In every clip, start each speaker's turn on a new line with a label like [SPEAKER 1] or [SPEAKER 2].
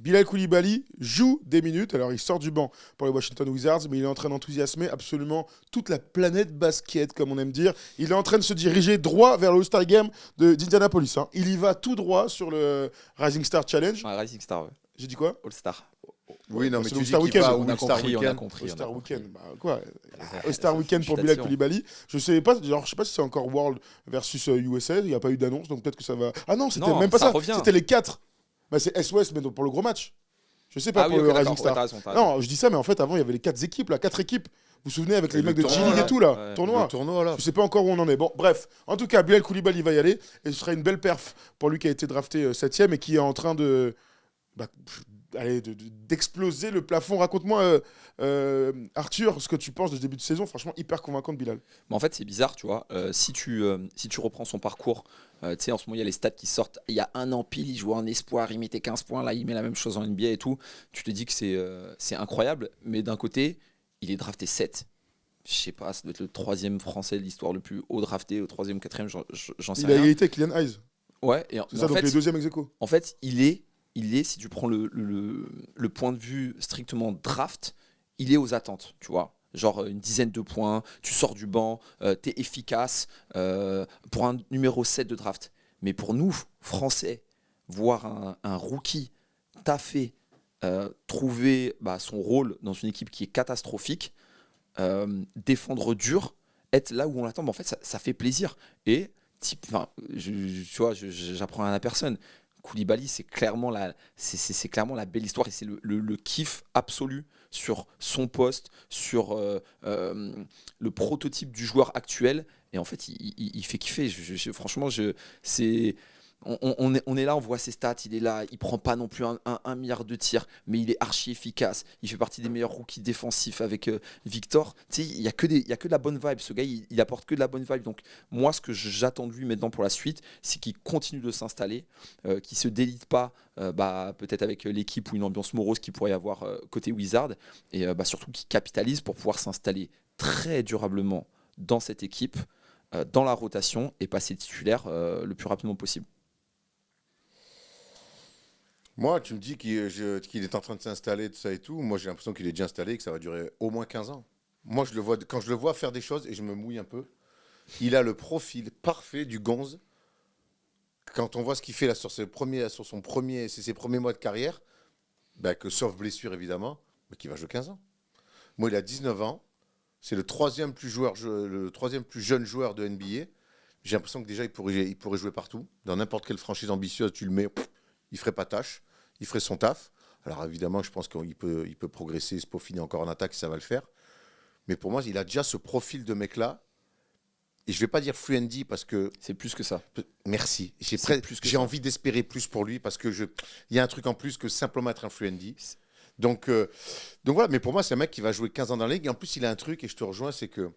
[SPEAKER 1] Bilal Koulibaly joue des minutes. Alors, il sort du banc pour les Washington Wizards, mais il est en train d'enthousiasmer absolument toute la planète basket, comme on aime dire. Il est en train de se diriger droit vers le All-Star Game d'Indianapolis. Hein. Il y va tout droit sur le Rising Star Challenge.
[SPEAKER 2] Ouais, Rising Star, ouais.
[SPEAKER 1] J'ai dit quoi?
[SPEAKER 2] All-Star.
[SPEAKER 3] Oui, non, mais
[SPEAKER 1] c'est
[SPEAKER 3] tu
[SPEAKER 1] le
[SPEAKER 3] dis
[SPEAKER 1] All-Star
[SPEAKER 3] qu'il
[SPEAKER 1] Weekend.
[SPEAKER 3] va
[SPEAKER 2] On
[SPEAKER 3] au
[SPEAKER 2] a
[SPEAKER 3] All-Star
[SPEAKER 2] compris, on a
[SPEAKER 3] Weekend.
[SPEAKER 2] compris.
[SPEAKER 1] All-Star
[SPEAKER 2] on a
[SPEAKER 1] Weekend.
[SPEAKER 2] compris.
[SPEAKER 1] Bah, quoi?
[SPEAKER 2] Ça,
[SPEAKER 1] All-Star
[SPEAKER 2] ça,
[SPEAKER 1] Weekend pour Bilal
[SPEAKER 2] félicitations.
[SPEAKER 1] Koulibaly. Je sais pas, genre, je sais pas si c'est encore World versus USA. Il n'y a pas eu d'annonce, donc peut-être que ça va. Ah non, c'était
[SPEAKER 2] Non,
[SPEAKER 1] même pas
[SPEAKER 2] ça
[SPEAKER 1] ça.
[SPEAKER 2] revient.
[SPEAKER 1] C'était les 4. Bah, c'est S-Ouest, mais donc pour le gros match. Je sais pas
[SPEAKER 2] Ah
[SPEAKER 1] pour
[SPEAKER 2] oui,
[SPEAKER 1] le
[SPEAKER 2] ok,
[SPEAKER 1] Rising
[SPEAKER 2] d'accord.
[SPEAKER 1] Star.
[SPEAKER 2] Ouais, t'as raison.
[SPEAKER 1] Non, je dis ça, mais en fait, avant, il y avait les 4 équipes, là, 4 équipes. Vous vous souvenez, avec
[SPEAKER 3] Et
[SPEAKER 1] les
[SPEAKER 3] le
[SPEAKER 1] mecs de
[SPEAKER 3] tournoi,
[SPEAKER 1] G-League
[SPEAKER 3] là.
[SPEAKER 1] et tout, là,
[SPEAKER 2] Ouais.
[SPEAKER 1] tournoi.
[SPEAKER 3] Le tournoi, là.
[SPEAKER 1] Je sais pas encore où on en est. Bon, bref. En tout cas, Bilal Koulibaly va y aller. Et ce sera une belle perf pour lui qui a été drafté 7ème et qui est en train de. Bah, d'exploser le plafond. Raconte-moi, Arthur, ce que tu penses de ce début de saison. Franchement, hyper convaincant de Bilal.
[SPEAKER 2] Mais en fait, c'est bizarre, tu vois. Si tu reprends son parcours, tu sais, en ce moment, il y a les stats qui sortent. Il y a un an pile, il jouait en espoir, il mettait 15 points. Là, il met la même chose en NBA et tout. Tu te dis que c'est incroyable. Mais d'un côté, il est drafté 7. Je sais pas, ça doit être le 3e français de l'histoire le plus haut drafté, au 3e, 4e, j'en sais
[SPEAKER 1] Il a
[SPEAKER 2] rien.
[SPEAKER 1] égalité avec Kylian Hayes.
[SPEAKER 2] Ouais, et
[SPEAKER 1] C'est ça, donc les deuxièmes ex-aequo.
[SPEAKER 2] en fait, il est, si tu prends le point de vue strictement draft, il est aux attentes, tu vois. Genre une dizaine de points, tu sors du banc, t'es efficace pour un numéro 7 de draft. Mais pour nous, Français, voir un rookie taffer, trouver son rôle dans une équipe qui est catastrophique, défendre dur, être là où on l'attend, en fait, ça fait plaisir. Et tu vois, j'apprends à la personne. Koulibaly, c'est clairement c'est clairement la belle histoire et c'est le kiff absolu sur son poste, sur le prototype du joueur actuel. Et en fait, il fait kiffer. Franchement, on est là, on voit ses stats, il est là, il prend pas non plus un milliard de tirs, mais il est archi efficace. Il fait partie des meilleurs rookies défensifs avec Victor. Tu sais, il y a que de la bonne vibe. Ce gars, il apporte que de la bonne vibe. Donc moi, ce que j'attends de lui maintenant pour la suite, c'est qu'il continue de s'installer, qu'il se délite pas, peut-être avec l'équipe ou une ambiance morose qu'il pourrait y avoir côté Wizard, et surtout qu'il capitalise pour pouvoir s'installer très durablement dans cette équipe, dans la rotation et passer titulaire le plus rapidement possible.
[SPEAKER 3] Moi, tu me dis qu'il est en train de s'installer, tout ça et tout. Moi, j'ai l'impression qu'il est déjà installé et que ça va durer au moins 15 ans. Moi, quand je le vois faire des choses, et je me mouille un peu, il a le profil parfait du gonze. Quand on voit ce qu'il fait là sur ses premiers mois de carrière, que sauf blessure évidemment, mais qui va jouer 15 ans. Moi, il a 19 ans. C'est le troisième plus jeune joueur de NBA. J'ai l'impression que déjà, il pourrait jouer partout. Dans n'importe quelle franchise ambitieuse, tu le mets, il ferait pas tâche. Il ferait son taf. Alors évidemment, je pense qu'il peut progresser, se peaufiner encore en attaque, ça va le faire. Mais pour moi, il a déjà ce profil de mec-là. Et je ne vais pas dire fluendy parce que...
[SPEAKER 2] C'est plus que ça.
[SPEAKER 3] Merci.
[SPEAKER 2] Plus que
[SPEAKER 3] J'ai
[SPEAKER 2] ça.
[SPEAKER 3] envie d'espérer plus pour lui parce qu'il y a un truc en plus que simplement être un fluendy. Donc voilà, mais pour moi, c'est un mec qui va jouer 15 ans dans la ligue. Et en plus, il a un truc, et je te rejoins, c'est que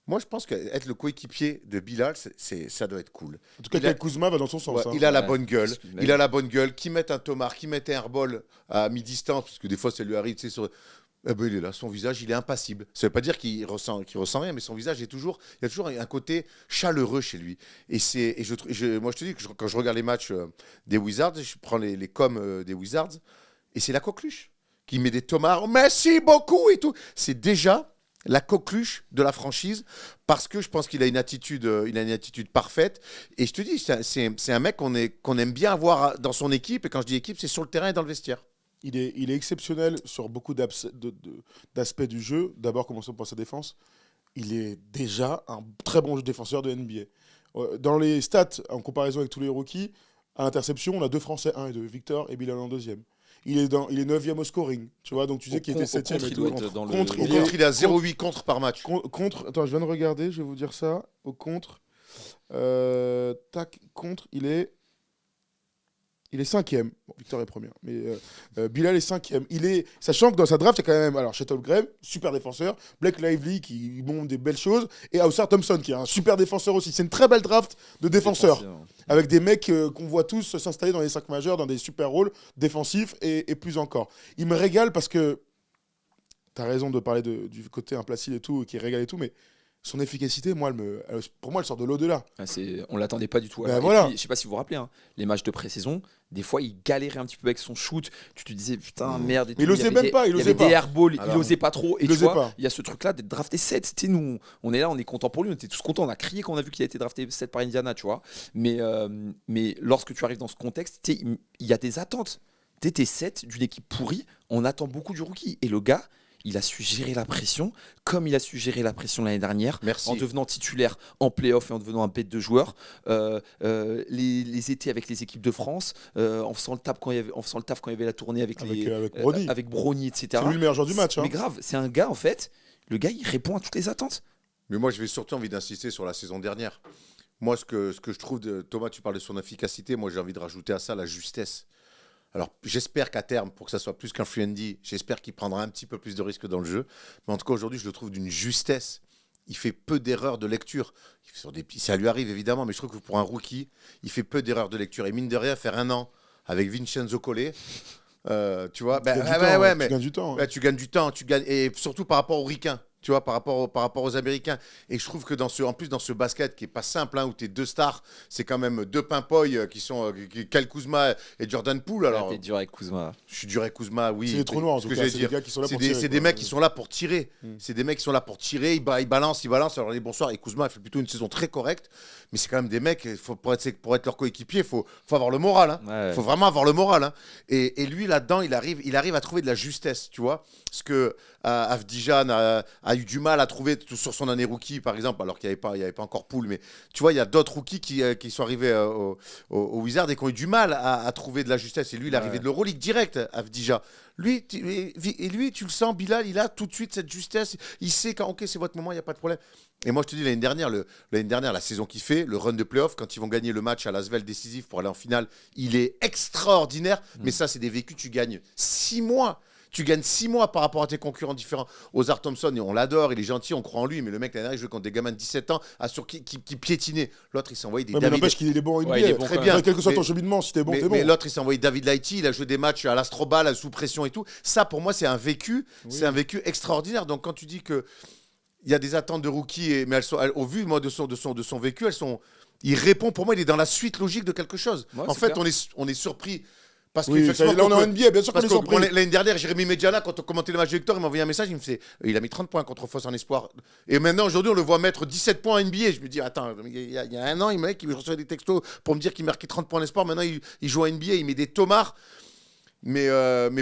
[SPEAKER 3] moi, je pense qu'être le coéquipier de Bilal, ça doit être cool.
[SPEAKER 1] En tout cas, Kuzma va dans son sens.
[SPEAKER 3] Ouais,
[SPEAKER 1] Hein.
[SPEAKER 3] il a la bonne gueule.
[SPEAKER 2] Excuse-moi.
[SPEAKER 3] Il a la bonne gueule. Qui mette un Tomar, qui mette un airball à mi-distance, parce que des fois, ça lui arrive, tu sais, il est là, son visage, il est impassible. Ça ne veut pas dire qu'il ressent rien, mais son visage il y a toujours un côté chaleureux chez lui. Moi, je te dis que quand je regarde les matchs des Wizards, je prends les coms des Wizards, et c'est la coqueluche qui met des tomards. Merci beaucoup et tout. C'est déjà la coqueluche de la franchise parce que je pense qu'il a une attitude parfaite. Et je te dis, c'est un mec qu'on aime bien avoir dans son équipe. Et quand je dis équipe, c'est sur le terrain et dans le vestiaire.
[SPEAKER 1] Il est exceptionnel sur beaucoup d'aspects du jeu. D'abord, commençons par sa défense. Il est déjà un très bon défenseur de NBA. Dans les stats, en comparaison avec tous les rookies, à l'interception, on a 2 Français, 1 et 2, Victor et Bilal en 2e. Il est 9e au scoring, tu vois, donc tu sais qu'il était 7e.
[SPEAKER 2] Il doit être dans
[SPEAKER 1] contre,
[SPEAKER 3] Au contre, il est à 0,8 contre par match.
[SPEAKER 1] Attends, je viens de regarder, je vais vous dire ça. Au contre, contre, il est 5e. Bon, Victor est premier, mais Bilal est 5e. Sachant que dans sa draft, il y a quand même Chet Holmgren, super défenseur, Blake Lively qui montre des belles choses, et Ausar Thompson qui est un super défenseur aussi. C'est une très belle draft de défenseurs, avec des mecs qu'on voit tous s'installer dans les 5 majeurs, dans des super rôles défensifs et plus encore. Il me régale parce que tu as raison de parler du côté implacide et tout, qui régale et tout, mais son efficacité, moi, pour moi, elle sort de l'au-delà.
[SPEAKER 2] On l'attendait pas du tout.
[SPEAKER 1] Ben
[SPEAKER 2] Alors,
[SPEAKER 1] voilà.
[SPEAKER 2] et puis, je sais pas si vous vous rappelez, hein, les matchs de pré-saison, des fois il galérait un petit peu avec son shoot. Tu te disais putain merde. Et
[SPEAKER 1] Mais il
[SPEAKER 2] tout.
[SPEAKER 1] osait
[SPEAKER 2] y avait
[SPEAKER 1] même
[SPEAKER 2] des-
[SPEAKER 1] pas, il
[SPEAKER 2] Il y
[SPEAKER 1] osait
[SPEAKER 2] avait
[SPEAKER 1] pas.
[SPEAKER 2] des airballs,
[SPEAKER 3] Alors,
[SPEAKER 2] il osait pas trop. Et
[SPEAKER 1] il
[SPEAKER 2] tu
[SPEAKER 1] osait
[SPEAKER 2] vois,
[SPEAKER 1] pas.
[SPEAKER 2] il y a ce truc-là d'être drafté 7. C'était nous, on est là, on est content pour lui, on était tous contents. On a crié quand on a vu qu'il a été drafté 7 par Indiana, tu vois. Mais lorsque tu arrives dans ce contexte, tu sais, il y a des attentes. T'es 7 d'une équipe pourrie, on attend beaucoup du rookie. Et le gars, il a su gérer la pression, comme il a su gérer la pression l'année dernière,
[SPEAKER 3] Merci.
[SPEAKER 2] en devenant titulaire en playoff et en devenant un bête de joueur. Les étés avec les équipes de France, en faisant le taf quand il y avait la tournée avec
[SPEAKER 1] Brony.
[SPEAKER 2] avec Brony, etc.
[SPEAKER 1] C'est lui le meilleur joueur du match. Hein.
[SPEAKER 2] Mais grave, c'est un gars en fait. Le gars, il répond à toutes les attentes.
[SPEAKER 3] Mais moi, je vais surtout envie d'insister sur la saison dernière. Moi, ce que je trouve, Thomas, tu parles de son efficacité, moi j'ai envie de rajouter à ça la justesse. Alors, j'espère qu'à terme, pour que ça soit plus qu'un free and D, j'espère qu'il prendra un petit peu plus de risques dans le jeu. Mais en tout cas, aujourd'hui, je le trouve d'une justesse. Il fait peu d'erreurs de lecture. Ça lui arrive évidemment, mais je trouve que pour un rookie, il fait peu d'erreurs de lecture. Et mine de rien, faire un an avec Vincenzo Collet, tu vois,
[SPEAKER 1] Tu gagnes du temps.
[SPEAKER 3] tu gagnes du temps, et surtout par rapport aux ricains. Tu vois, par rapport aux Américains. Et je trouve que en plus, dans ce basket qui n'est pas simple, hein, où tes deux stars, c'est quand même deux pimpoys qui sont Kyle Kuzma et Jordan Poole. Alors,
[SPEAKER 2] T'es dur avec Kuzma.
[SPEAKER 3] je suis dur avec Kuzma, oui.
[SPEAKER 1] C'est des trous noirs, en
[SPEAKER 3] Ce
[SPEAKER 1] tout
[SPEAKER 3] que
[SPEAKER 1] cas.
[SPEAKER 3] j'allais
[SPEAKER 1] C'est
[SPEAKER 3] dire.
[SPEAKER 1] des gars qui sont là pour
[SPEAKER 3] C'est
[SPEAKER 1] tirer.
[SPEAKER 3] des mecs qui sont là pour tirer.
[SPEAKER 1] Mm.
[SPEAKER 3] C'est des mecs qui sont là pour tirer. Ils balancent. Alors, les bonsoirs. Et Kuzma fait plutôt une saison très correcte. Mais c'est quand même des mecs, pour être leur coéquipier, il faut avoir le moral. Hein.
[SPEAKER 2] Ouais.
[SPEAKER 3] Faut vraiment avoir le moral. Hein. Et lui, là-dedans, il arrive à trouver de la justesse, tu vois. Ce que Avdijan a eu du mal à trouver sur son année rookie, par exemple, alors qu'il n'y avait pas encore Poole. Mais tu vois, il y a d'autres rookies qui sont arrivés au Wizards et qui ont eu du mal à trouver de la justesse. Et lui, il est arrivé de l'Euroleague direct, Avdija. Lui, tu le sens, Bilal, il a tout de suite cette justesse. Il sait quand, ok, c'est votre moment, il n'y a pas de problème. Et moi, je te dis, l'année dernière, la saison qu'il fait, le run de playoff, quand ils vont gagner le match à Lasvel décisif pour aller en finale, il est extraordinaire. Mais ça, c'est des vécus, tu gagnes 6 mois. Tu gagnes 6 mois par rapport à tes concurrents différents. Ozar Thompson, et on l'adore, il est gentil, on croit en lui, mais le mec, l'année dernière, il jouait contre des gamins de 17 ans qui piétinait. L'autre, il s'est envoyé des
[SPEAKER 1] Mais
[SPEAKER 3] David.
[SPEAKER 1] n'empêche qu'il est bon en NBA.
[SPEAKER 2] Ouais, il est bon
[SPEAKER 1] Très
[SPEAKER 2] quand
[SPEAKER 1] bien.
[SPEAKER 3] même.
[SPEAKER 1] Quel que soit ton
[SPEAKER 3] Mais-
[SPEAKER 1] cheminement, si t'es bon, t'es
[SPEAKER 3] Mais
[SPEAKER 1] bon.
[SPEAKER 3] l'autre, il s'est envoyé David Lighty, il a joué des matchs à l'Astrobal, sous pression et tout. Ça, pour moi, c'est un vécu, c'est un vécu extraordinaire. Donc, quand tu dis que il y a des attentes de rookie, mais au vu moi, de son vécu, il répond, pour moi, il est dans la suite logique de quelque chose.
[SPEAKER 2] Ouais,
[SPEAKER 3] En
[SPEAKER 2] c'est
[SPEAKER 3] fait,
[SPEAKER 2] clair.
[SPEAKER 3] on est surpris. Parce
[SPEAKER 1] Oui,
[SPEAKER 3] qu'effectivement,
[SPEAKER 1] là, on est en NBA, bien sûr qu'on
[SPEAKER 3] parce
[SPEAKER 1] est
[SPEAKER 3] que
[SPEAKER 1] surpris.
[SPEAKER 3] l'année dernière, Jérémy Medjana, quand on commentait le match de Victor, il m'a envoyé un message, il me fait il a mis 30 points contre Foss en espoir. Et maintenant, aujourd'hui, on le voit mettre 17 points en NBA. Je me dis, attends, il y a un an, il recevait des textos pour me dire qu'il marquait 30 points en espoir. Maintenant, il joue en NBA, il met des tomards. Mais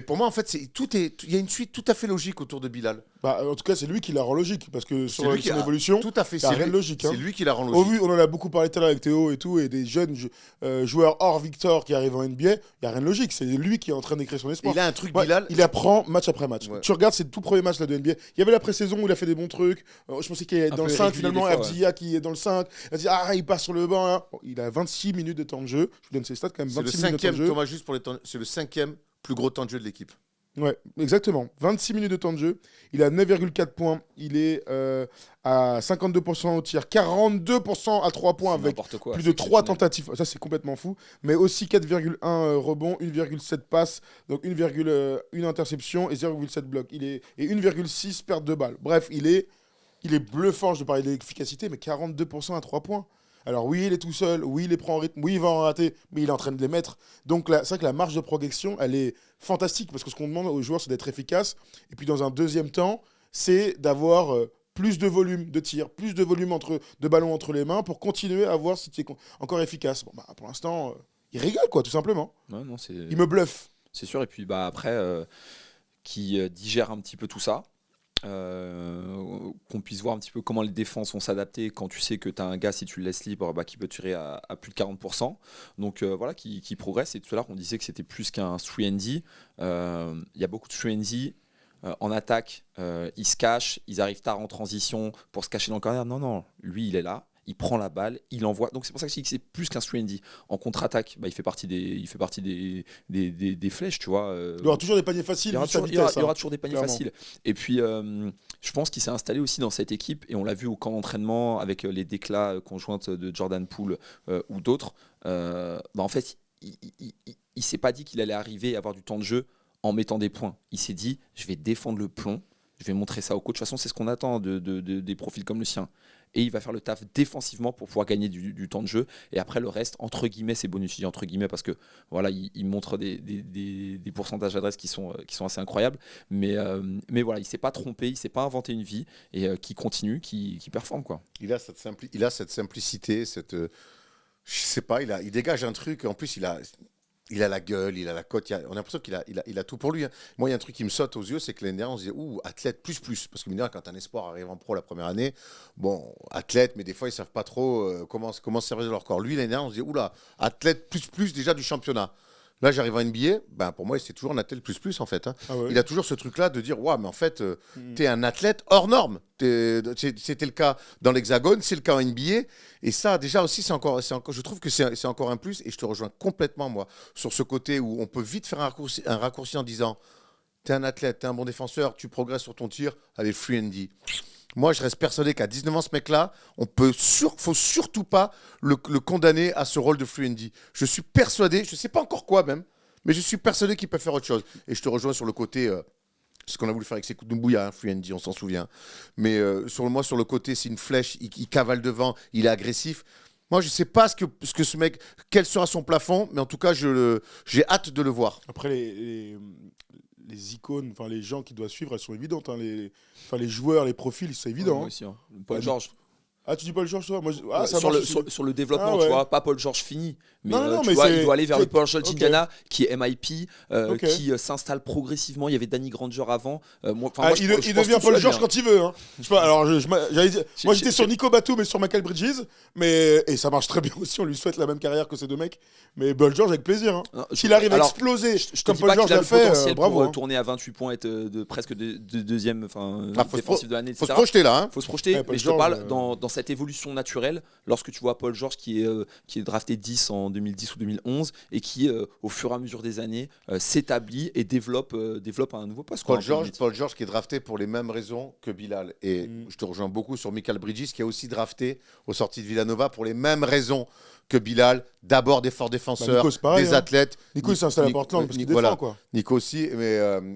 [SPEAKER 3] pour moi, en fait, il y a une suite tout à fait logique autour de Bilal.
[SPEAKER 1] Bah, en tout cas, c'est lui qui la rend logique. Parce que
[SPEAKER 3] C'est
[SPEAKER 1] sur
[SPEAKER 3] lui qui
[SPEAKER 1] son
[SPEAKER 3] a-
[SPEAKER 1] évolution,
[SPEAKER 3] Tout à fait,
[SPEAKER 1] il y a
[SPEAKER 3] c'est
[SPEAKER 1] rien
[SPEAKER 3] lui,
[SPEAKER 1] de logique.
[SPEAKER 3] c'est lui qui la rend
[SPEAKER 1] Au
[SPEAKER 3] logique.
[SPEAKER 1] vu, on en a beaucoup parlé tout à l'heure avec Théo et tout, et des jeunes joueurs hors Victor qui arrivent en NBA, il n'y a rien de logique. C'est lui qui est en train d'écrire son espoir.
[SPEAKER 3] Il a un truc,
[SPEAKER 1] Ouais,
[SPEAKER 3] Bilal.
[SPEAKER 1] il apprend match après match.
[SPEAKER 3] Ouais.
[SPEAKER 1] Tu regardes ses tout premiers matchs là, de NBA. Il y avait la pré-saison où il a fait des bons trucs. Je pensais qu'il allait être
[SPEAKER 2] Un
[SPEAKER 1] dans le
[SPEAKER 2] peu
[SPEAKER 1] 5
[SPEAKER 2] irrégulier
[SPEAKER 1] finalement.
[SPEAKER 2] des fois,
[SPEAKER 1] Avdia qui est dans le 5. Il passe sur le banc. Là. Bon, il a 26 minutes de temps de jeu. Je vous donne ses stats quand même.
[SPEAKER 3] C'est le
[SPEAKER 1] 26 minutes de temps de
[SPEAKER 3] 5e,
[SPEAKER 1] jeu.
[SPEAKER 3] Thomas, juste pour les temps, c'est le 5e plus gros temps de jeu de l'équipe.
[SPEAKER 1] Ouais, exactement. 26 minutes de temps de jeu. Il a 9,4 points. Il est à 52% au tir, 42% à 3 points avec
[SPEAKER 2] n'importe quoi.
[SPEAKER 1] plus
[SPEAKER 2] c'est
[SPEAKER 1] de 3
[SPEAKER 2] exceptionnel.
[SPEAKER 1] tentatives. Ça, c'est complètement fou. Mais aussi 4,1 rebonds, 1,7 passes, donc 1,1 interception et 0,7 blocs. Et 1,6 perte de balle. Bref, il est bluffant. Je te parlais de l'efficacité, mais 42% à 3 points. Alors oui, il est tout seul, oui, il les prend en rythme, oui, il va en rater, mais il est en train de les mettre. Donc là, c'est vrai que la marge de progression, elle est fantastique, parce que ce qu'on demande aux joueurs, c'est d'être efficace. Et puis dans un deuxième temps, c'est d'avoir plus de volume de tir, plus de volume de ballons entre les mains pour continuer à voir si tu es encore efficace. Bon, bah, pour l'instant, il régale, quoi, tout simplement.
[SPEAKER 2] Ouais, non,
[SPEAKER 1] Il me bluffe.
[SPEAKER 2] c'est sûr. Et puis bah, après, qui digère un petit peu tout ça. Qu'on puisse voir un petit peu comment les défenses vont s'adapter quand tu sais que tu as un gars, si tu le laisses libre, bah, qui peut tirer à plus de 40%. Donc voilà, qui progresse. Et tout à l'heure, on disait que c'était plus qu'un 3&D. Il y a beaucoup de 3&D. En attaque, ils se cachent, ils arrivent tard en transition pour se cacher dans le corner. Non, lui, il est là. Il prend la balle, il envoie. Donc c'est pour ça que je dis que c'est plus qu'un 3&D. En contre-attaque, bah, il fait partie des flèches, tu vois.
[SPEAKER 1] Il y aura toujours des paniers faciles,
[SPEAKER 2] Il y aura
[SPEAKER 1] vu sa
[SPEAKER 2] toujours, il y aura-
[SPEAKER 1] vitesse,
[SPEAKER 2] il y aura
[SPEAKER 1] hein.
[SPEAKER 2] toujours des paniers
[SPEAKER 1] clairement.
[SPEAKER 2] faciles. Et puis, je pense qu'il s'est installé aussi dans cette équipe, et on l'a vu au camp d'entraînement avec les déclats conjointes de Jordan Poole ou d'autres. Bah, en fait, il s'est pas dit qu'il allait arriver à avoir du temps de jeu en mettant des points. Il s'est dit, je vais défendre le plomb, je vais montrer ça au coach. De toute façon, c'est ce qu'on attend des profils comme le sien. Et il va faire le taf défensivement pour pouvoir gagner du temps de jeu. Et après, le reste, entre guillemets, c'est bonus. Je dis entre guillemets parce que voilà, il montre des pourcentages d'adresse qui sont assez incroyables. Mais voilà, il ne s'est pas trompé, il ne s'est pas inventé une vie et qui continue, qui performe, quoi.
[SPEAKER 3] Il a cette simplicité, je sais pas, il dégage un truc. En plus, il a la gueule, il a la cote. On a l'impression qu'il a tout pour lui. Hein. Moi, il y a un truc qui me saute aux yeux, c'est que l'année dernière, on se disait, athlète plus. Parce que mine de rien, quand un espoir arrive en pro la première année, bon, athlète, mais des fois, ils savent pas trop comment servir de leur corps. Lui, l'année dernière, on se disait, athlète plus déjà du championnat. Là, j'arrive en NBA, ben, pour moi, c'est toujours un athlète plus en fait. Hein. Ah ouais. Il a toujours ce truc-là de dire, mais en fait, t'es un athlète hors norme. C'était le cas dans l'Hexagone, c'est le cas en NBA. Et ça, déjà aussi, je trouve que c'est encore un plus. Et je te rejoins complètement, moi, sur ce côté où on peut vite faire un raccourci en disant, t'es un athlète, t'es un bon défenseur, tu progresses sur ton tir, allez, free and D. Moi, je reste persuadé qu'à 19 ans, ce mec-là, faut surtout pas le condamner à ce rôle de free and D. Je suis persuadé, je ne sais pas encore quoi même, mais je suis persuadé qu'il peut faire autre chose. Et je te rejoins sur le côté, ce qu'on a voulu faire avec Sekou Doumbouya, hein, free and D, on s'en souvient. Mais sur le côté, c'est une flèche, il cavale devant, il est agressif. Moi, je ne sais pas ce que ce mec, quel sera son plafond, mais en tout cas, j'ai hâte de le voir.
[SPEAKER 1] Après, les icônes, enfin les gens qui doivent suivre, elles sont évidentes. Hein. Les joueurs, les profils, c'est évident.
[SPEAKER 2] Moi aussi, hein. Paul George.
[SPEAKER 1] Ah, tu dis Paul George, toi moi,
[SPEAKER 2] sur le développement, tu vois, pas Paul George fini, mais il doit aller vers le Paul George Indiana, qui est MIP, qui s'installe progressivement. Il y avait Danny Granger avant.
[SPEAKER 1] Il devient Paul George quand il veut. Hein. Je sais pas, alors, moi, j'étais sur Nico Batum et sur Michael Bridges, et ça marche très bien aussi. On lui souhaite la même carrière que ces deux mecs. Mais Paul George, avec plaisir. Hein. S'il arrive à exploser comme Paul George l'a fait, bravo.
[SPEAKER 2] Pour tourner à 28 points, être presque deuxième défensif de l'année, etc.
[SPEAKER 3] Faut se projeter là.
[SPEAKER 2] Faut se projeter, mais je te parle dans cette évolution naturelle, lorsque tu vois Paul George qui est drafté 10 en 2010 ou 2011 et qui, au fur et à mesure des années, s'établit et développe un nouveau poste.
[SPEAKER 3] Paul George qui est drafté pour les mêmes raisons que Bilal. Et je te rejoins beaucoup sur Michael Bridges qui a aussi drafté aux sorties de Villanova pour les mêmes raisons que Bilal. D'abord des forts défenseurs, des athlètes.
[SPEAKER 1] Nico s'est installé à Portland parce qu'il défend, quoi.
[SPEAKER 3] Nico aussi.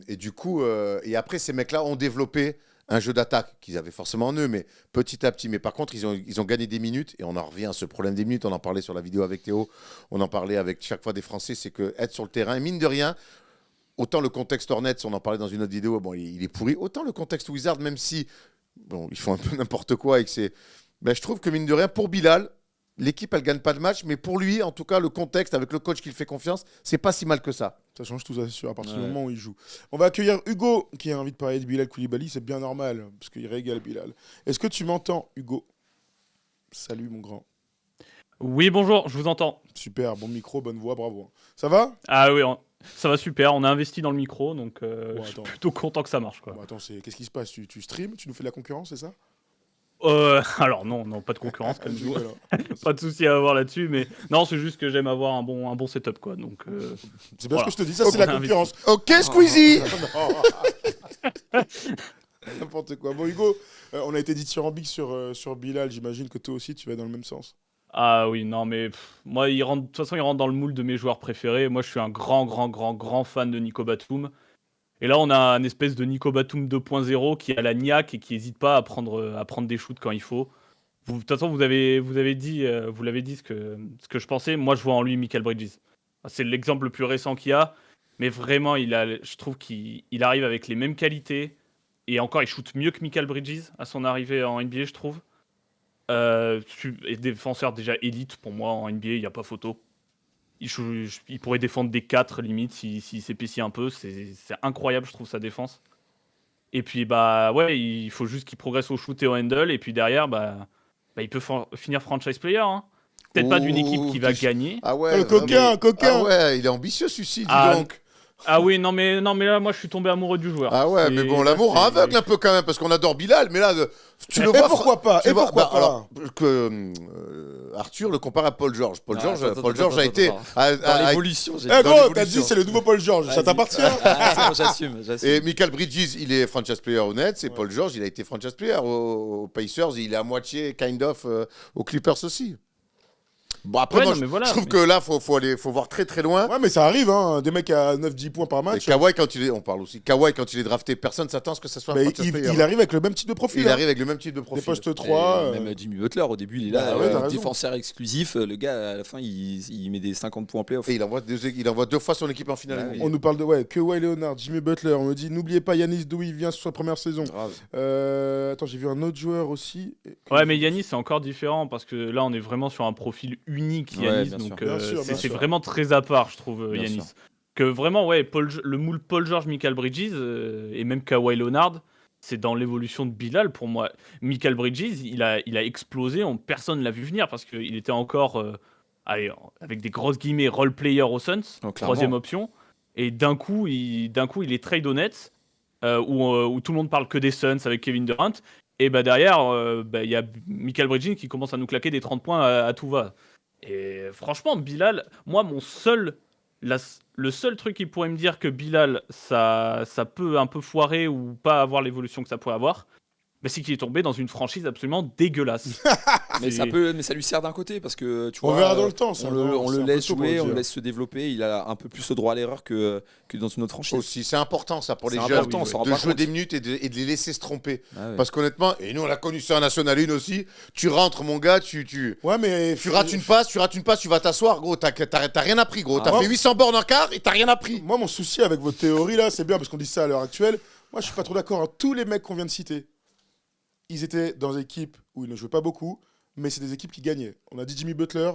[SPEAKER 3] Et du coup, et après, ces mecs-là ont développé un jeu d'attaque qu'ils avaient forcément en eux, mais petit à petit. Mais par contre, ils ont gagné des minutes, et on en revient à ce problème des minutes. On en parlait sur la vidéo avec Théo, on en parlait avec chaque fois des Français, c'est que être sur le terrain, mine de rien, autant le contexte Hornets, on en parlait dans une autre vidéo, bon, il est pourri, autant le contexte Wizards, même si bon, ils font un peu n'importe quoi, et que c'est... Ben, je trouve que mine de rien, pour Bilal, l'équipe, elle gagne pas de match, mais pour lui, en tout cas, le contexte avec le coach qui le fait confiance, c'est pas si mal que ça.
[SPEAKER 1] Ça change tout, ça, c'est sûr, à partir du moment où il joue. On va accueillir Hugo, qui a envie de parler de Bilal Koulibaly. C'est bien normal, parce qu'il régale Bilal. Est-ce que tu m'entends, Hugo? Salut, mon grand.
[SPEAKER 4] Oui, bonjour, je vous entends.
[SPEAKER 1] Super, bon micro, bonne voix, bravo. Ça va?
[SPEAKER 4] Ah oui, ça va super. On a investi dans le micro, donc je suis plutôt content que ça marche, quoi.
[SPEAKER 1] Bon, attends, qu'est-ce qui se passe? Tu streams? Tu nous fais de la concurrence, c'est ça?
[SPEAKER 4] Alors non, pas de concurrence, comme vous. Pas de souci à avoir là-dessus, mais non, c'est juste que j'aime avoir un bon setup, quoi. Donc
[SPEAKER 1] c'est bien ce que je te dis, ça c'est la concurrence.
[SPEAKER 3] Ok, Squeezie.
[SPEAKER 1] N'importe quoi. Bon, Hugo, on a été dithyrambique sur Bilal. J'imagine que toi aussi, tu vas dans le même sens.
[SPEAKER 4] Ah oui, non, mais moi, de toute façon, il rentre dans le moule de mes joueurs préférés. Moi, je suis un grand fan de Nico Batum. Et là, on a un espèce de Nico Batum 2.0 qui a la niaque et qui n'hésite pas à prendre des shoots quand il faut. De toute façon, vous l'avez dit ce que je pensais. Moi, je vois en lui Michael Bridges. C'est l'exemple le plus récent qu'il y a. Mais vraiment, je trouve qu'il arrive avec les mêmes qualités. Et encore, il shoot mieux que Michael Bridges à son arrivée en NBA, je trouve. Et défenseur déjà élite, pour moi, en NBA, il n'y a pas photo. Il pourrait défendre des 4 limite s'il s'épaissit un peu. C'est incroyable, je trouve, sa défense. Et puis, il faut juste qu'il progresse au shoot et au handle. Et puis derrière, il peut finir franchise player. Hein. Peut-être pas d'une équipe qui va gagner.
[SPEAKER 3] Ah ouais,
[SPEAKER 1] coquin.
[SPEAKER 3] Ah ouais, il est ambitieux, celui-ci, dis donc.
[SPEAKER 4] Ah oui, non mais là, moi, je suis tombé amoureux du joueur.
[SPEAKER 3] Ah ouais, mais bon, l'amour aveugle un peu quand même, parce qu'on adore Bilal, mais là, tu le vois...
[SPEAKER 1] Pourquoi pas?
[SPEAKER 3] Alors, Arthur le compare à Paul George. Paul George a été...
[SPEAKER 2] Dans l'évolution, j'ai
[SPEAKER 1] dit. Gros, t'as dit c'est le nouveau Paul George, ça t'appartient?
[SPEAKER 2] J'assume.
[SPEAKER 3] Et Michael Bridges, il est franchise player au Nets, et Paul George, il a été franchise player aux Pacers, il est à moitié, kind of, aux Clippers aussi. Bon, après,
[SPEAKER 4] Ouais,
[SPEAKER 3] moi,
[SPEAKER 4] non, mais voilà.
[SPEAKER 3] je trouve que là, faut voir très très loin.
[SPEAKER 1] Ouais, mais ça arrive, hein, des mecs à 9-10 points par
[SPEAKER 3] Et
[SPEAKER 1] match.
[SPEAKER 3] Kawhi, on parle aussi. Kawhi, quand il est drafté, personne s'attend à ce que ça soit un
[SPEAKER 1] Mais
[SPEAKER 3] franchise player.
[SPEAKER 1] il arrive avec le même type de profil.
[SPEAKER 3] Il
[SPEAKER 1] hein.
[SPEAKER 3] arrive avec le même type de
[SPEAKER 1] Des
[SPEAKER 3] profil.
[SPEAKER 1] postes
[SPEAKER 2] Et
[SPEAKER 1] 3.
[SPEAKER 2] même Jimmy Butler, au début, il est là,
[SPEAKER 1] Bah ouais, t'as raison.
[SPEAKER 2] défenseur exclusif. Le gars, à la fin, il met des 50 points en playoff.
[SPEAKER 3] Et il envoie 2 fois son équipe en finale.
[SPEAKER 2] Ah oui.
[SPEAKER 1] On nous parle de Kawhi Leonard, Jimmy Butler. On me dit, n'oubliez pas Yanis d'où il vient sur sa première saison.
[SPEAKER 3] Grave.
[SPEAKER 1] Attends, j'ai vu un autre joueur aussi.
[SPEAKER 4] Ouais, mais Yanis, c'est encore différent parce que là, on est vraiment sur un profil unique,
[SPEAKER 2] Ouais,
[SPEAKER 4] Yanis.
[SPEAKER 2] bien
[SPEAKER 4] Donc,
[SPEAKER 2] sûr.
[SPEAKER 1] Bien sûr, bien
[SPEAKER 4] c'est
[SPEAKER 1] sûr.
[SPEAKER 4] vraiment très à part, je trouve,
[SPEAKER 2] Bien
[SPEAKER 4] Yanis.
[SPEAKER 2] sûr.
[SPEAKER 4] Que vraiment, ouais, le moule Paul George, Michael Bridges et même Kawhi Leonard, c'est dans l'évolution de Bilal pour moi. Michael Bridges, il a explosé, personne ne l'a vu venir parce qu'il était encore, allez, avec des grosses guillemets, role player aux Suns,
[SPEAKER 2] Oh, clairement.
[SPEAKER 4] troisième option. Et d'un coup, il est trade au Nets, où tout le monde parle que des Suns avec Kevin Durant. Et bah derrière, il y a Michael Bridges qui commence à nous claquer des 30 points à tout va. Et franchement, Bilal, moi, le seul truc qui pourrait me dire que Bilal, ça peut un peu foirer ou pas avoir l'évolution que ça pourrait avoir, bah, c'est qu'il est tombé dans une franchise absolument dégueulasse.
[SPEAKER 2] Mais
[SPEAKER 4] C'est-
[SPEAKER 2] ça lui sert d'un côté parce que tu
[SPEAKER 1] On
[SPEAKER 2] vois,
[SPEAKER 1] verra dans le temps. ça,
[SPEAKER 2] on
[SPEAKER 1] non,
[SPEAKER 2] le
[SPEAKER 1] c'est un peu
[SPEAKER 2] laisse
[SPEAKER 1] tôt pour
[SPEAKER 2] jouer,
[SPEAKER 1] le
[SPEAKER 2] on le
[SPEAKER 1] dire.
[SPEAKER 2] laisse se développer. Il a un peu plus le droit à l'erreur que dans une autre franchise.
[SPEAKER 3] Aussi, c'est important ça pour les
[SPEAKER 2] C'est
[SPEAKER 3] jeunes
[SPEAKER 2] important, on s'en rend
[SPEAKER 3] de
[SPEAKER 2] pas
[SPEAKER 3] jouer
[SPEAKER 2] compte.
[SPEAKER 3] des minutes et de les laisser se tromper.
[SPEAKER 2] Ah ouais.
[SPEAKER 3] Parce qu'honnêtement, et nous on l'a connu sur un National 1 aussi, tu rentres mon gars, tu
[SPEAKER 1] Ouais, mais.
[SPEAKER 3] rates une passe, tu vas t'asseoir gros, t'as rien appris gros, t'as
[SPEAKER 1] Ah.
[SPEAKER 3] fait 800 bornes en quart et t'as rien appris.
[SPEAKER 1] Moi, mon souci avec votre théorie là, c'est bien parce qu'on dit ça à l'heure actuelle. Moi, je suis pas trop d'accord. Hein. Tous les mecs qu'on vient de citer, ils étaient dans des équipes où ils ne jouaient pas beaucoup, mais c'est des équipes qui gagnaient. On a dit Jimmy Butler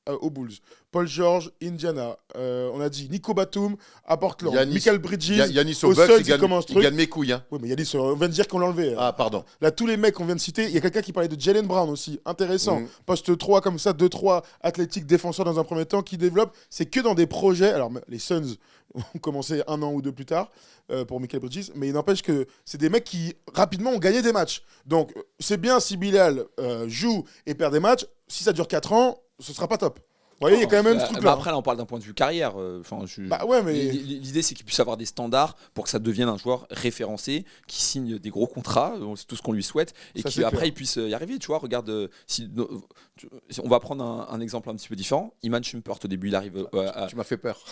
[SPEAKER 1] aux Bulls, Paul George, Indiana. On a dit Nico Batum à Portland,
[SPEAKER 3] Giannis-
[SPEAKER 1] Michael Bridges.
[SPEAKER 3] Yanis
[SPEAKER 1] au
[SPEAKER 3] au Bucks,
[SPEAKER 1] Suns,
[SPEAKER 3] il gagne,
[SPEAKER 1] commence
[SPEAKER 3] il
[SPEAKER 1] truc.
[SPEAKER 3] gagne mes couilles hein.
[SPEAKER 1] Oui, mais Yanis, on vient de dire qu'on l'a enlevé.
[SPEAKER 3] Ah pardon.
[SPEAKER 1] Là, tous les mecs qu'on vient de citer, il y a quelqu'un qui parlait de Jalen Brown aussi. Intéressant.
[SPEAKER 3] Mhm.
[SPEAKER 1] Poste 3 comme ça, 2-3, athlétique, défenseur dans un premier temps, qui développe. C'est que dans des projets. Alors, les Suns ont commencé 1 an ou 2 plus tard pour Michael Bridges, mais il n'empêche que c'est des mecs qui rapidement ont gagné des matchs. Donc, c'est bien si Bilal joue et perd des matchs. Si ça dure 4 ans, ce sera pas top. Vous voyez, il y a quand même ce
[SPEAKER 2] Bah,
[SPEAKER 1] truc-là.
[SPEAKER 2] après, là, on parle d'un point de vue carrière.
[SPEAKER 1] Bah ouais, mais.
[SPEAKER 2] L'idée, c'est qu'il puisse avoir des standards pour que ça devienne un joueur référencé, qui signe des gros contrats, c'est tout ce qu'on lui souhaite, et
[SPEAKER 1] Ça,
[SPEAKER 2] qui
[SPEAKER 1] c'est
[SPEAKER 2] après
[SPEAKER 1] clair.
[SPEAKER 2] il puisse y arriver. Tu vois, regarde, on va prendre un exemple un petit peu différent. Iman Shumpert, au début,
[SPEAKER 3] Tu m'as fait peur.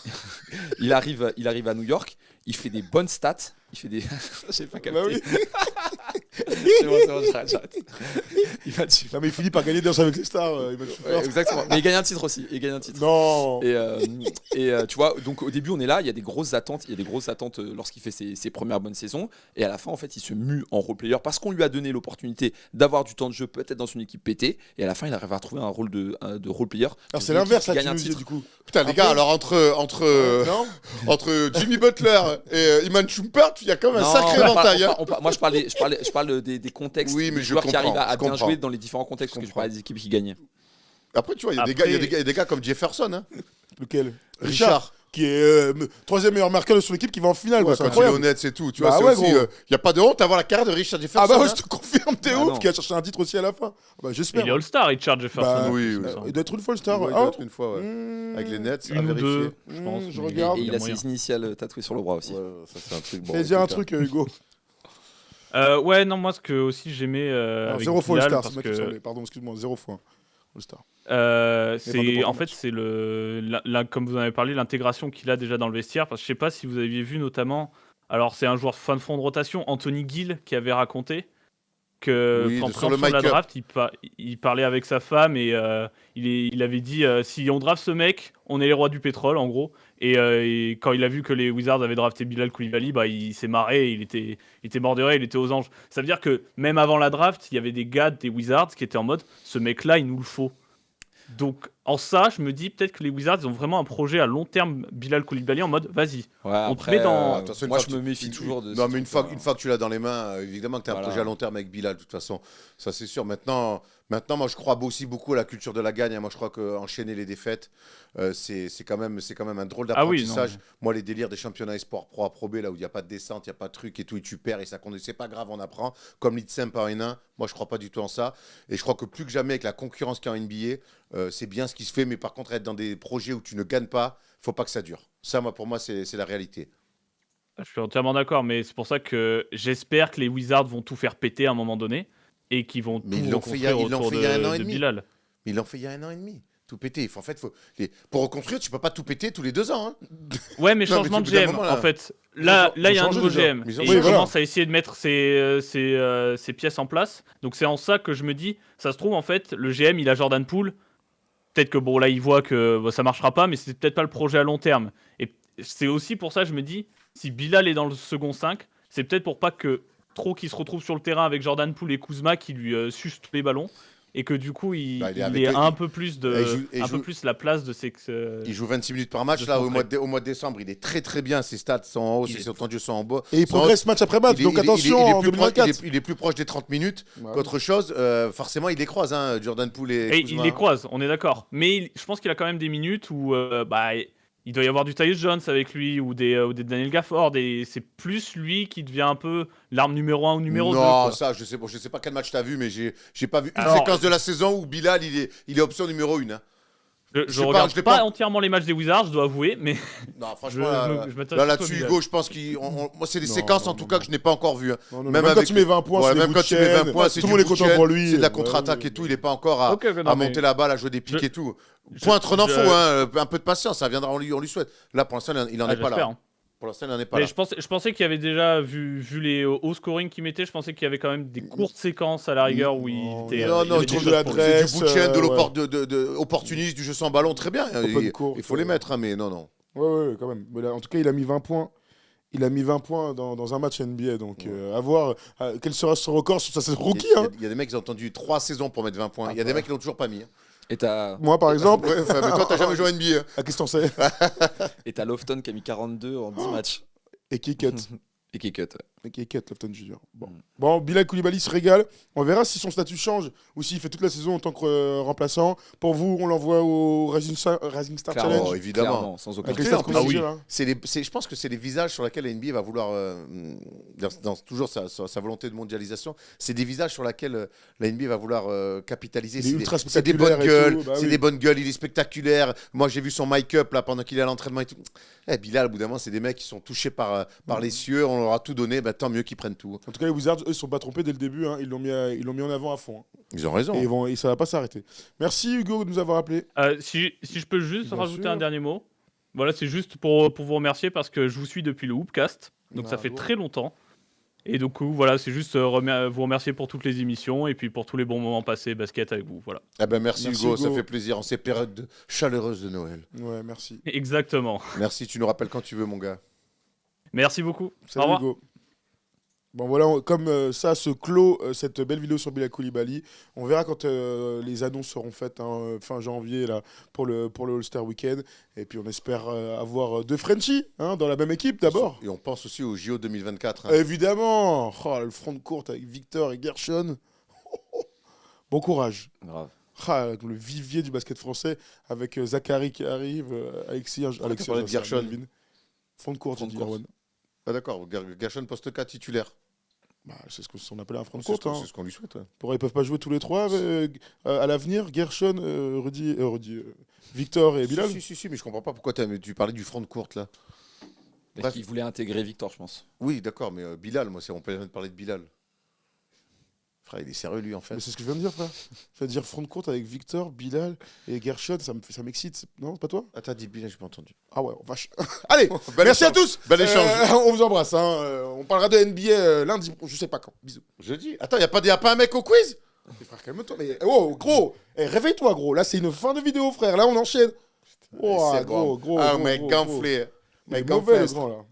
[SPEAKER 2] il arrive à New York, il fait des bonnes stats, il fait des. J'ai pas capté.
[SPEAKER 1] Bah oui.
[SPEAKER 2] C'est bon, j'arrête. Iman Shumpert.
[SPEAKER 1] Non, mais il finit par gagner Danse avec les stars. il va te faire.
[SPEAKER 2] Exactement. Mais il gagne un titre aussi. Il gagne un titre.
[SPEAKER 1] Non.
[SPEAKER 2] Et tu vois, donc au début on est là, il y a des grosses attentes, lorsqu'il fait ses premières bonnes saisons, et à la fin en fait il se mue en role player parce qu'on lui a donné l'opportunité d'avoir du temps de jeu peut-être dans une équipe pétée, et à la fin il arrive à trouver un rôle de role player.
[SPEAKER 1] Alors, c'est
[SPEAKER 2] Une équipe
[SPEAKER 1] l'inverse,
[SPEAKER 2] qui
[SPEAKER 1] là,
[SPEAKER 2] gagne
[SPEAKER 1] tu
[SPEAKER 2] un
[SPEAKER 1] nous dis,
[SPEAKER 2] titre.
[SPEAKER 1] du coup.
[SPEAKER 3] Putain les
[SPEAKER 1] Un
[SPEAKER 3] gars,
[SPEAKER 1] peu.
[SPEAKER 3] alors entre Jimmy Butler et Iman Shumpert, il y a quand même un
[SPEAKER 2] Non,
[SPEAKER 3] sacré éventail hein.
[SPEAKER 2] moi je parle des contextes,
[SPEAKER 3] Oui, mais
[SPEAKER 2] des
[SPEAKER 3] je
[SPEAKER 2] joueurs qui
[SPEAKER 3] comprends,
[SPEAKER 2] arrivent à
[SPEAKER 3] je
[SPEAKER 2] bien
[SPEAKER 3] comprends.
[SPEAKER 2] jouer dans les différents contextes, parce que je parlais des équipes qui gagnaient.
[SPEAKER 3] Après tu vois, il y a des gars comme Jefferson hein.
[SPEAKER 1] Lequel
[SPEAKER 3] Richard.
[SPEAKER 1] Qui est troisième meilleur marqueur de son équipe qui va en finale.
[SPEAKER 3] Ouais,
[SPEAKER 1] quoi, c'est
[SPEAKER 3] quand il est
[SPEAKER 1] incroyable.
[SPEAKER 3] honnête, c'est tout. Tu
[SPEAKER 1] Bah
[SPEAKER 3] vois, c'est
[SPEAKER 1] ouais,
[SPEAKER 3] aussi,
[SPEAKER 1] gros.
[SPEAKER 3] y a pas de honte à avoir la carrière de Richard Jefferson.
[SPEAKER 1] Ah bah ouais,
[SPEAKER 3] hein.
[SPEAKER 1] je te confirme, t'es
[SPEAKER 2] Ah
[SPEAKER 1] ouf,
[SPEAKER 2] non.
[SPEAKER 1] qui a cherché un titre aussi à la fin. Bah, j'espère.
[SPEAKER 4] Il est All-Star, Richard Jefferson.
[SPEAKER 1] Bah,
[SPEAKER 3] oui, oui.
[SPEAKER 1] Il doit être une fois le star.
[SPEAKER 3] Ouais, il
[SPEAKER 1] Ah,
[SPEAKER 3] doit être une fois, ouais.
[SPEAKER 1] mmh,
[SPEAKER 3] Avec les Nets, à
[SPEAKER 4] Une ou
[SPEAKER 3] vérifier.
[SPEAKER 4] deux, je pense.
[SPEAKER 1] je
[SPEAKER 4] mais
[SPEAKER 1] regarde.
[SPEAKER 2] Et il a
[SPEAKER 4] moyen.
[SPEAKER 2] ses initiales tatouées sur le bras aussi.
[SPEAKER 3] Ouais, ça c'est un truc. Bon,
[SPEAKER 1] Fais dire un
[SPEAKER 3] écoute,
[SPEAKER 1] truc, Hugo.
[SPEAKER 4] Ouais, non, moi, ce que aussi j'aimais.
[SPEAKER 1] Alors,
[SPEAKER 4] avec
[SPEAKER 1] 0 fois
[SPEAKER 4] Bilal,
[SPEAKER 1] All-Star,
[SPEAKER 4] parce
[SPEAKER 1] c'est moi qui me
[SPEAKER 4] que-
[SPEAKER 1] semblait. Pardon, excuse-moi, 0 fois All-Star.
[SPEAKER 4] C'est
[SPEAKER 1] pas
[SPEAKER 4] en
[SPEAKER 1] de
[SPEAKER 4] fait
[SPEAKER 1] match.
[SPEAKER 4] c'est comme vous en avez parlé, l'intégration qu'il a déjà dans le vestiaire, parce que je sais pas si vous aviez vu notamment, alors c'est un joueur fin de fond de rotation, Anthony Gill, qui avait raconté que
[SPEAKER 3] Oui,
[SPEAKER 4] qu'en
[SPEAKER 3] sur le
[SPEAKER 4] préhension de la
[SPEAKER 3] mic-up.
[SPEAKER 4] draft il parlait avec sa femme et il avait dit si on draft ce mec on est les rois du pétrole en gros, et quand il a vu que les Wizards avaient drafté Bilal Coulibaly, bah il s'est marré, il était mort de rire, il était aux anges. Ça veut dire que même avant la draft il y avait des gars des Wizards qui étaient en mode ce mec là il nous le faut. Donc, en ça, je me dis peut-être que les Wizards ils ont vraiment un projet à long terme, Bilal Coulibaly, en mode vas-y.
[SPEAKER 2] Ouais,
[SPEAKER 4] On te
[SPEAKER 2] après,
[SPEAKER 4] met dans-
[SPEAKER 3] attention, une
[SPEAKER 2] moi
[SPEAKER 3] fois
[SPEAKER 2] je
[SPEAKER 3] que
[SPEAKER 2] me
[SPEAKER 3] tu-
[SPEAKER 2] méfie toujours de
[SPEAKER 3] Non,
[SPEAKER 2] ce
[SPEAKER 3] mais une
[SPEAKER 2] truc-là.
[SPEAKER 3] fois que tu l'as dans les mains, évidemment que tu as un
[SPEAKER 2] Voilà.
[SPEAKER 3] projet à long terme avec Bilal, de toute façon. Ça, c'est sûr. Maintenant, moi, je crois aussi beaucoup à la culture de la gagne. Moi, je crois qu'enchaîner les défaites, c'est quand même un drôle
[SPEAKER 4] Ah oui,
[SPEAKER 3] d'apprentissage.
[SPEAKER 4] non.
[SPEAKER 3] Moi, les délires des championnats e-sport pro à Pro B, là où il n'y a pas de descente, il n'y a pas de truc et tout, et tu perds et ça compte. C'est pas grave, on apprend. Comme l'ITSEM par N1, moi, je crois pas du tout en ça. Et je crois que plus que jamais, avec la concurrence qu'il y a en NBA, c'est bien ce qui se fait. Mais par contre, être dans des projets où tu ne gagnes pas, faut pas que ça dure. Ça, pour moi, c'est la réalité.
[SPEAKER 4] Je suis entièrement d'accord, mais c'est pour ça que j'espère que les Wizards vont tout faire péter à un moment donné et qu'ils vont
[SPEAKER 3] Mais
[SPEAKER 4] tout
[SPEAKER 3] ils l'ont fait il y a-
[SPEAKER 4] reconstruire
[SPEAKER 3] ils l'ont
[SPEAKER 4] autour
[SPEAKER 3] fait il y a un an
[SPEAKER 4] de
[SPEAKER 3] et demi.
[SPEAKER 4] Bilal.
[SPEAKER 3] Mais ils l'ont fait il y a 1 an et demi. Tout péter. Pour reconstruire, tu peux pas tout péter tous les 2 ans. Hein.
[SPEAKER 4] Ouais, mais
[SPEAKER 3] Non, mais
[SPEAKER 4] changement de
[SPEAKER 3] au bout d'un
[SPEAKER 4] GM.
[SPEAKER 3] moment, là.
[SPEAKER 4] En fait, là, il y a un
[SPEAKER 1] changer
[SPEAKER 4] nouveau
[SPEAKER 1] déjà.
[SPEAKER 4] GM.
[SPEAKER 3] Mais ils
[SPEAKER 4] Et
[SPEAKER 3] ont-
[SPEAKER 4] il
[SPEAKER 1] oui, voilà.
[SPEAKER 4] commence à essayer de mettre ses pièces en place. Donc c'est en ça que je me dis, ça se trouve, en fait, le GM, il a Jordan Poole. Peut-être que bon, là, il voit que ça marchera pas, mais c'est peut-être pas le projet à long terme. Et c'est aussi pour ça, je me dis, si Bilal est dans le second 5, c'est peut-être pour pas que trop qu'il se retrouve sur le terrain avec Jordan Poole et Kuzma qui lui sucent tous les ballons. Et que du coup, il
[SPEAKER 3] Bah, il est avec
[SPEAKER 4] ait
[SPEAKER 3] eux,
[SPEAKER 4] un peu plus
[SPEAKER 3] il joue-
[SPEAKER 4] plus la place de ses.
[SPEAKER 3] Il joue 26 minutes par match.
[SPEAKER 4] de
[SPEAKER 3] Là,
[SPEAKER 4] son
[SPEAKER 3] au mois de décembre, il est très très bien. Ses stats sont en haut,
[SPEAKER 4] Il
[SPEAKER 3] ses
[SPEAKER 4] est-
[SPEAKER 3] temps de jeu sont en bas.
[SPEAKER 1] Et il
[SPEAKER 3] Sont en haut.
[SPEAKER 1] progresse match après match, donc attention en
[SPEAKER 3] plus proche,
[SPEAKER 1] 2024.
[SPEAKER 3] il est plus proche des 30 minutes
[SPEAKER 1] Ouais.
[SPEAKER 3] qu'autre chose. Forcément, il les croise, hein, Jordan Poole et
[SPEAKER 4] Et
[SPEAKER 3] Kuzma.
[SPEAKER 4] il les croise, on est d'accord. Mais je pense qu'il a quand même des minutes où il doit y avoir du Tyus Jones avec lui ou des Daniel Gafford. Et c'est plus lui qui devient un peu l'arme numéro 1 ou numéro 2.
[SPEAKER 3] Non, ça, je sais pas quel match t'as vu, mais j'ai pas vu une
[SPEAKER 4] Alors,
[SPEAKER 3] séquence de la saison où Bilal, il est option numéro 1. Hein.
[SPEAKER 4] Je
[SPEAKER 3] sais pas,
[SPEAKER 4] regarde
[SPEAKER 3] je l'ai
[SPEAKER 4] pas
[SPEAKER 3] pas-
[SPEAKER 4] entièrement les matchs des Wizards, je dois avouer, mais
[SPEAKER 3] Non,
[SPEAKER 4] je,
[SPEAKER 3] franchement,
[SPEAKER 4] je m'attache
[SPEAKER 3] là,
[SPEAKER 4] plutôt à
[SPEAKER 3] là-dessus,
[SPEAKER 4] Bilal.
[SPEAKER 3] Hugo, je pense moi, c'est des
[SPEAKER 1] Non,
[SPEAKER 3] séquences,
[SPEAKER 1] non,
[SPEAKER 3] en tout
[SPEAKER 1] non,
[SPEAKER 3] cas,
[SPEAKER 1] non.
[SPEAKER 3] que je n'ai pas encore vues. Hein.
[SPEAKER 1] Non, non,
[SPEAKER 3] Même
[SPEAKER 1] même quand
[SPEAKER 3] avec
[SPEAKER 1] tu mets 20 points, c'est
[SPEAKER 3] Ouais,
[SPEAKER 1] des
[SPEAKER 3] même
[SPEAKER 1] bouts
[SPEAKER 3] quand
[SPEAKER 1] de
[SPEAKER 3] tu mets 20
[SPEAKER 1] chaîne.
[SPEAKER 3] points, c'est
[SPEAKER 1] Tout le
[SPEAKER 3] du
[SPEAKER 1] monde est
[SPEAKER 3] bout de
[SPEAKER 1] content
[SPEAKER 3] chaîne,
[SPEAKER 1] pour lui.
[SPEAKER 3] c'est de la
[SPEAKER 1] Ouais,
[SPEAKER 3] contre-attaque
[SPEAKER 1] ouais,
[SPEAKER 3] et tout. Il est pas encore à
[SPEAKER 4] Ok, non,
[SPEAKER 3] à
[SPEAKER 4] mais-
[SPEAKER 3] monter la balle, à jouer des pics
[SPEAKER 4] Je-
[SPEAKER 3] et tout. Point trop d'infos,
[SPEAKER 4] je-
[SPEAKER 3] hein, un peu de patience, ça viendra, on lui souhaite. Là, pour l'instant, il en
[SPEAKER 4] Ah,
[SPEAKER 3] est pas
[SPEAKER 4] j'espère,
[SPEAKER 3] là.
[SPEAKER 4] hein.
[SPEAKER 3] Pour l'instant, il en est pas
[SPEAKER 4] Mais
[SPEAKER 3] là.
[SPEAKER 4] je pensais qu'il y avait déjà, vu les hauts scoring qu'il mettait, je pensais qu'il y avait quand même des courtes séquences à la rigueur où il
[SPEAKER 1] Non,
[SPEAKER 4] était.
[SPEAKER 3] Non,
[SPEAKER 4] il y
[SPEAKER 3] non,
[SPEAKER 4] avait
[SPEAKER 3] il
[SPEAKER 4] des
[SPEAKER 3] trouve
[SPEAKER 4] choses
[SPEAKER 1] de
[SPEAKER 4] pour
[SPEAKER 1] la
[SPEAKER 4] lui.
[SPEAKER 3] C'est
[SPEAKER 1] dresse,
[SPEAKER 3] du bout de chaîne,
[SPEAKER 1] ouais.
[SPEAKER 3] opportuniste, du jeu sans ballon, très bien.
[SPEAKER 1] Open court,
[SPEAKER 3] Il faut les mettre, hein, mais non.
[SPEAKER 1] Ouais, quand même. Mais là, en tout cas, il a mis 20 points. Il a mis 20 points dans un match NBA. Donc, à voir quel sera son record sur sa saison rookie. Hein.
[SPEAKER 3] Il y a des mecs qui ont attendu 3 saisons pour mettre 20 points. Il y a des mecs qui l'ont toujours pas mis. Hein.
[SPEAKER 2] Et t'as
[SPEAKER 1] Moi, par exemple,
[SPEAKER 3] Ouais, enfin, mais toi, t'as jamais joué à NBA.
[SPEAKER 1] à qu'est-ce que t'en sais
[SPEAKER 2] et t'as Lofton qui a mis 42 en 10 matchs.
[SPEAKER 1] Et qui cut.
[SPEAKER 2] Et qui est cut.
[SPEAKER 1] Et qui cut, Lofton Junior.
[SPEAKER 2] Mm.
[SPEAKER 1] Bon, Bilal Koulibaly se régale. On verra si son statut change ou s'il fait toute la saison en tant que remplaçant. Pour vous, on l'envoie au Rising Star
[SPEAKER 2] Clairement,
[SPEAKER 1] Challenge.
[SPEAKER 3] évidemment.
[SPEAKER 2] Clairement, sans aucun
[SPEAKER 1] Avec les
[SPEAKER 3] Tu sais,
[SPEAKER 1] stats
[SPEAKER 3] en plus,
[SPEAKER 1] qu'on a
[SPEAKER 4] ah oui.
[SPEAKER 1] dit, là.
[SPEAKER 3] Je pense que c'est les visages sur lesquels la NBA va vouloir, dans toujours sa volonté de mondialisation, c'est des visages sur lesquels la NBA va vouloir capitaliser.
[SPEAKER 1] Il est ultra
[SPEAKER 3] C'est des
[SPEAKER 1] spectaculaire
[SPEAKER 3] bonnes
[SPEAKER 1] et
[SPEAKER 3] gueules,
[SPEAKER 1] tout, bah
[SPEAKER 3] c'est
[SPEAKER 1] oui.
[SPEAKER 3] des bonnes gueules, il est spectaculaire. Moi, j'ai vu son mic-up là pendant qu'il est à l'entraînement et tout. Bilal, au bout d'un moment, c'est des mecs qui sont touchés par les cieux, on leur a tout donné, bah, tant mieux qu'ils prennent tout.
[SPEAKER 1] En tout cas, les Wizards, eux, ils ne sont pas trompés dès le début. Hein. Ils l'ont mis en avant à fond. Hein.
[SPEAKER 3] Ils ont raison.
[SPEAKER 1] Et ça va pas s'arrêter. Merci Hugo de nous avoir appelé.
[SPEAKER 4] Si je peux juste
[SPEAKER 1] Bien
[SPEAKER 4] rajouter
[SPEAKER 1] sûr.
[SPEAKER 4] un dernier mot. Voilà, c'est juste pour vous remercier parce que je vous suis depuis le Hoopcast. Donc ça fait
[SPEAKER 1] Bravo.
[SPEAKER 4] très longtemps. Et donc voilà, c'est juste vous remercier pour toutes les émissions et puis pour tous les bons moments passés basket avec vous. Voilà.
[SPEAKER 3] Eh ben, merci
[SPEAKER 1] Merci,
[SPEAKER 3] Hugo, ça
[SPEAKER 1] Hugo.
[SPEAKER 3] fait plaisir en ces périodes chaleureuses de Noël.
[SPEAKER 1] Ouais, merci.
[SPEAKER 4] Exactement.
[SPEAKER 3] Merci, tu nous rappelles quand tu veux, mon gars.
[SPEAKER 4] Merci beaucoup. Au
[SPEAKER 1] Salut
[SPEAKER 4] revoir.
[SPEAKER 1] Hugo. Bon voilà, comme ça se clôt cette belle vidéo sur Bilal Koulibaly. On verra quand les annonces seront faites fin janvier là, pour le All-Star Weekend. Et puis on espère avoir deux Frenchies dans la même équipe d'abord.
[SPEAKER 3] Et on pense aussi au JO 2024. hein.
[SPEAKER 1] Évidemment. Oh, le front de courte avec Victor et Gershon. Bon courage.
[SPEAKER 2] Grave.
[SPEAKER 1] Le vivier du basket français avec Zachary qui arrive, Alexis
[SPEAKER 3] parlé de Gershon
[SPEAKER 1] Melvin. Front de courte,
[SPEAKER 2] Front de
[SPEAKER 1] j'ai dit,
[SPEAKER 2] courte.
[SPEAKER 1] Erwan.
[SPEAKER 3] Ah, d'accord, Gershon poste 4 titulaire.
[SPEAKER 1] Bah, c'est ce qu'on appelle un front de
[SPEAKER 3] C'est
[SPEAKER 1] courte.
[SPEAKER 3] c'est ce qu'on lui souhaite. Ouais.
[SPEAKER 1] Pourquoi ils peuvent pas jouer tous les trois à l'avenir, Gershon, Victor et Bilal.
[SPEAKER 3] Si, mais je comprends pas pourquoi tu parlais du front de courte là.
[SPEAKER 2] Parce
[SPEAKER 3] Bref.
[SPEAKER 2] qu'il voulait intégrer Victor, je pense.
[SPEAKER 3] Oui, d'accord, mais Bilal, on peut jamais parler de Bilal. Frère, il est sérieux lui en fait.
[SPEAKER 1] Mais c'est ce que je viens de dire, frère. Je viens de dire front de courte avec Victor, Bilal et Gershon, ça m'excite. Non, c'est pas toi?
[SPEAKER 3] Ah, t'as dit Bilal, j'ai pas entendu.
[SPEAKER 1] Ah ouais, vache. Allez,
[SPEAKER 3] Bel
[SPEAKER 1] merci à
[SPEAKER 3] échange.
[SPEAKER 1] tous.
[SPEAKER 3] Bel échange.
[SPEAKER 1] On vous embrasse. On parlera de NBA lundi, je sais pas quand. Bisous.
[SPEAKER 3] Jeudi. Attends, y a pas un mec au quiz?
[SPEAKER 1] Mais frère, calme-toi. Mais oh, gros, réveille-toi, gros. Là, c'est une fin de vidéo, frère. Là, on enchaîne. Oh,
[SPEAKER 3] C'est
[SPEAKER 1] gros.
[SPEAKER 3] Ah,
[SPEAKER 1] gros,
[SPEAKER 3] mec
[SPEAKER 1] gros,
[SPEAKER 3] gonflé.
[SPEAKER 1] Il est
[SPEAKER 3] Mec
[SPEAKER 1] mauvais, le
[SPEAKER 3] gonflé.
[SPEAKER 1] grand, là.